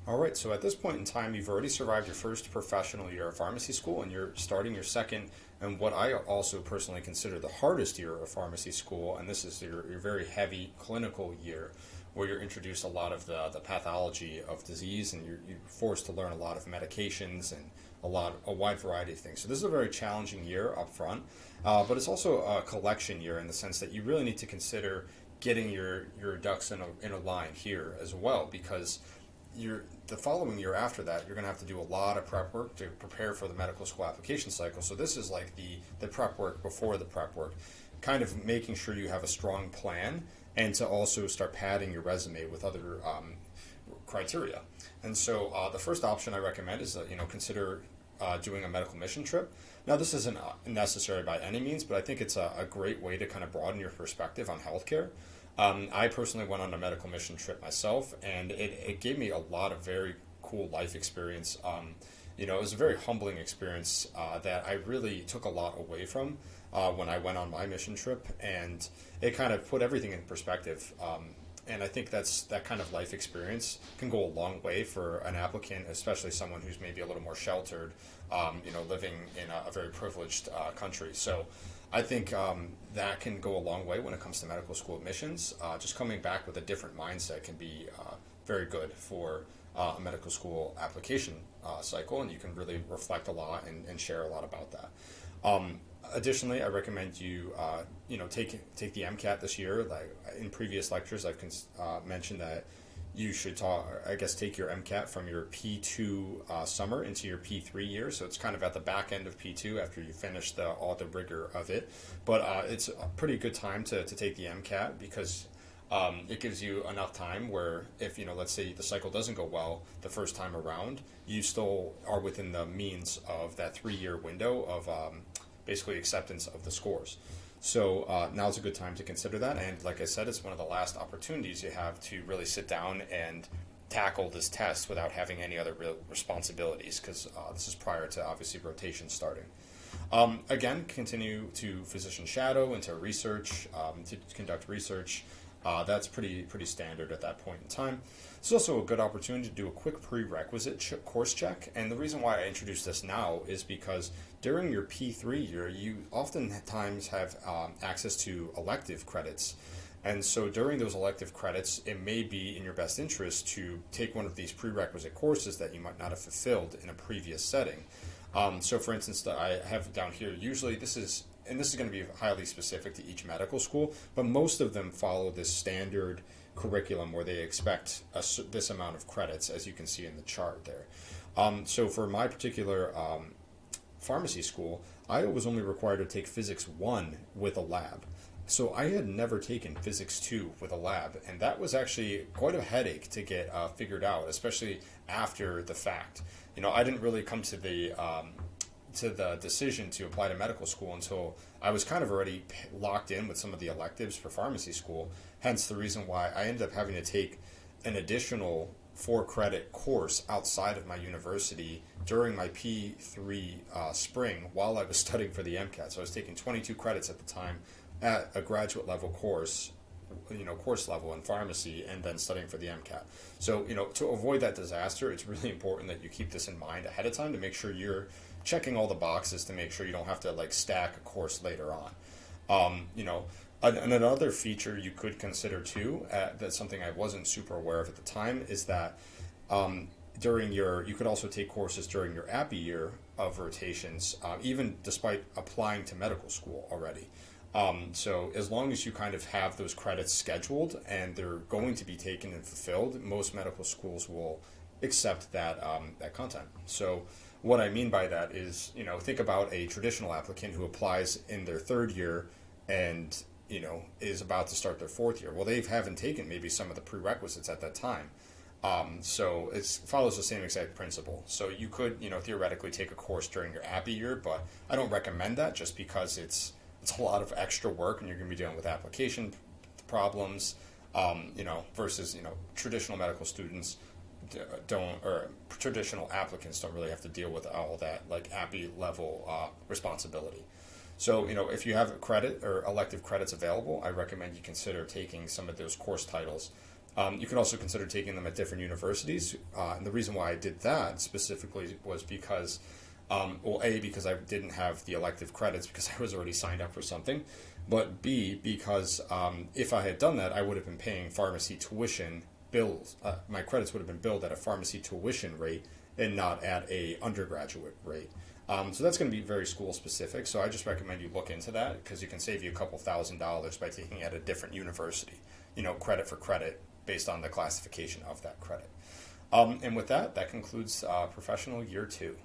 All right, so at this point in time, you've already survived your first professional year of pharmacy school, and you're starting your second, and what I also personally consider the hardest year of pharmacy school, and this is your very heavy clinical year, where you're introduced a lot of the pathology of disease, and you're forced to learn a lot of medications and a wide variety of things. So this is a very challenging year up front, but it's also a collection year in the sense that you really need to consider getting your ducks in a line here as well, because the following year after that, you're going to have to do a lot of prep work to prepare for the medical school application cycle. So this is like the prep work before the prep work, kind of making sure you have a strong plan and to also start padding your resume with other criteria. And so the first option I recommend is consider doing a medical mission trip. Now, this isn't necessary by any means, but I think it's a great way to kind of broaden your perspective on healthcare. I personally went on a medical mission trip myself, and it gave me a lot of very cool life experience. It was a very humbling experience that I really took a lot away from when I went on my mission trip, and it kind of put everything in perspective. And I think that kind of life experience can go a long way for an applicant, especially someone who's maybe a little more sheltered, living in a very privileged country. So I think that can go a long way when it comes to medical school admissions. Just coming back with a different mindset can be very good for a medical school application cycle, and you can really reflect a lot and share a lot about that. Additionally, I recommend you, take the MCAT this year. Like in previous lectures, I've mentioned that you should take your MCAT from your P2 summer into your P3 year. So it's kind of at the back end of P2 after you finish all the rigor of it. But it's a pretty good time to take the MCAT because it gives you enough time where if, let's say the cycle doesn't go well the first time around, you still are within the means of that 3-year window of basically acceptance of the scores. So now's a good time to consider that. And like I said, it's one of the last opportunities you have to really sit down and tackle this test without having any other real responsibilities, because this is prior to obviously rotation starting. Again, continue to physician shadow and to research, to conduct research. That's pretty standard at that point in time. It's also a good opportunity to do a quick prerequisite course check. And the reason why I introduce this now is because during your P3 year, you oftentimes have access to elective credits. And so during those elective credits, it may be in your best interest to take one of these prerequisite courses that you might not have fulfilled in a previous setting. So for instance, I have down here, usually this is going to be highly specific to each medical school, but most of them follow this standard curriculum where they expect this amount of credits, as you can see in the chart there. So for my particular pharmacy school, I was only required to take Physics 1 with a lab. So I had never taken Physics 2 with a lab, and that was actually quite a headache to get figured out, especially after the fact. I didn't really come to the decision to apply to medical school until I was kind of already locked in with some of the electives for pharmacy school, hence the reason why I ended up having to take an additional 4-credit course outside of my university during my P3 spring while I was studying for the MCAT. So I was taking 22 credits at the time at a graduate level course, course level in pharmacy, and then studying for the MCAT. So, to avoid that disaster, it's really important that you keep this in mind ahead of time to make sure you're checking all the boxes to make sure you don't have to stack a course later on. Another feature you could consider too, that's something I wasn't super aware of at the time, is that you could also take courses during your API year of rotations, even despite applying to medical school already. So as long as you kind of have those credits scheduled and they're going to be taken and fulfilled, most medical schools will accept that content. So what I mean by that is, think about a traditional applicant who applies in their 3rd year and, is about to start their 4th year. Well, they haven't taken maybe some of the prerequisites at that time. So it follows the same exact principle. So you could, theoretically take a course during your API year, but I don't recommend that just because it's a lot of extra work and you're going to be dealing with application problems, versus, traditional medical students traditional applicants don't really have to deal with all that API level responsibility. So, if you have credit or elective credits available, I recommend you consider taking some of those course titles You could also consider taking them at different universities. And the reason why I did that specifically was because, well, A, because I didn't have the elective credits because I was already signed up for something, but B, because if I had done that, I would have been paying pharmacy tuition bills. My credits would have been billed at a pharmacy tuition rate and not at a undergraduate rate. So that's going to be very school specific. So I just recommend you look into that because you can save you a couple $1,000s by taking it at a different university, credit for credit based on the classification of that credit. And with that, that concludes professional year 2.